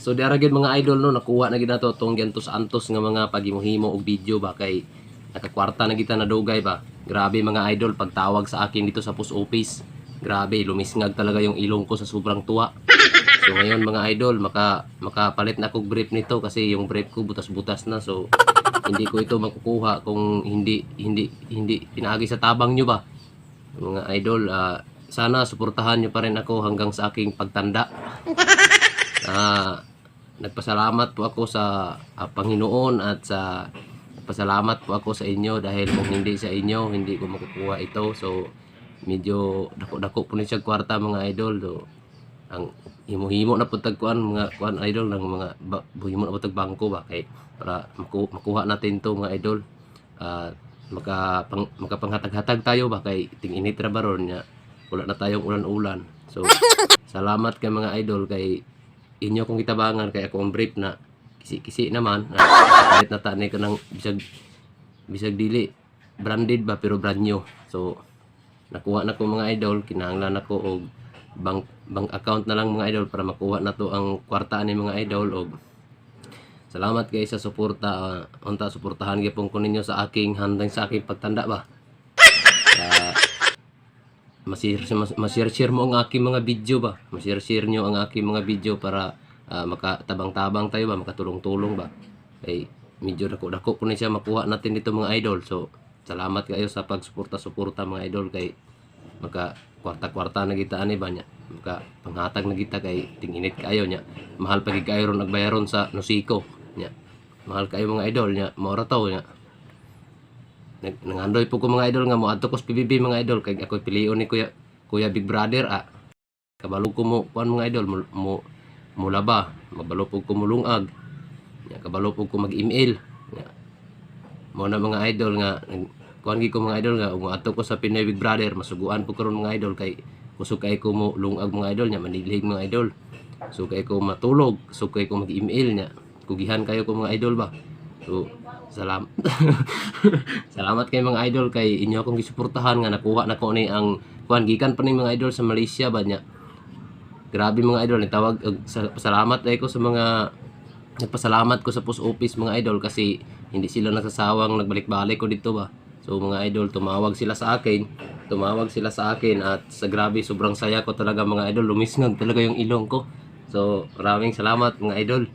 So diara gyud mga idol no, nakuha na gid nato tong gantos-antos nga mga paghimo-himo og video ba kay nakakwarta na kita na dugay ba. Grabe mga idol pagtawag sa akin dito sa post office. Grabe lumisngag talaga yung ilong ko sa sobrang tuwa. So ngayon mga idol, makapalit na akong brief nito kasi yung brief ko butas-butas na. So hindi ko ito makukuha kung hindi pinaagi sa tabang nyo ba. Mga idol, sana suportahan nyo pa rin ako hanggang sa aking pagtanda. Nagpasalamat po ako sa Panginoon at sa pasalamat po ako sa inyo dahil kung hindi sa inyo, hindi ko makukuha ito. So medyo dako-dako po ni siya kwarta mga idol. So, ang himo-himo na po tagkuan mga kuan idol ng mga himo na po tagbangko ba kay para makuha natin to mga idol. Makapanghatag-hatag tayo ba kay ting-init ra baron nya wala na tayong ulan-ulan. So salamat kay mga idol kay inyo kong kitabangan kay ako ang brief na kisi-kisi naman kahit na tanay ko ng bisag dili branded ba pero brand new. So nakuha na ko mga idol, kinahanglan nako og bank account na lang mga idol para makuha na to ang kwarta ni mga idol. Og salamat kay sa suporta, unta suportahan gyapon ko ninyo sa aking handang sa aking pagtanda ba. Masir-share mo ang aking mga video ba. Masir-share nyo ang aking mga video para makatabang-tabang tayo ba, makatulong-tulong ba. Kay medyo dako-dako ko na siya makuha natin dito mga idol. So salamat kayo sa pagsuporta-suporta mga idol kay maka kwarta-kwarta na kita ani ba nya. Maka panghatag na kita kay ting-init kayo nya. Mahal pa gid kayo ron nagbayaron sa Nosico nya. Mahal kayo mga idol nya, mao ra taw nya. Nangandoy po ko mga idol nga mo adto ko sa PBB mga idol kay ako pilion ni Kuya Big Brother kabalo ko mo kuan mga idol mo laba, mabalo po ko mulungag. Ya kabalo po ko mag-email. Ya. Mo na mga idol nga kuan gi ko mga idol nga mo adto ko sa Pinoy Big Brother masuguan po karon mga idol kay kusog kay ko mo lungag mga idol nya manilig mga idol. So kay ko matulog, so kay ko mag-email nya. Kugihan kayo ko mga idol ba. So salamat. Salamat kay mga idol kay inyo akong gisuportahan nga nakuha na ko ni ang kuan gikan pa ni mga idol sa Malaysia ba nya. Grabe mga idol, nitawag pasalamat ay ko sa mga nagpasalamat ko sa post office mga idol kasi hindi sila nagsasawang nagbalik-balik ko dito ba. So mga idol, tumawag sila sa akin at sa grabe sobrang saya ko talaga mga idol, lumisngag talaga yung ilong ko. So maraming salamat mga idol.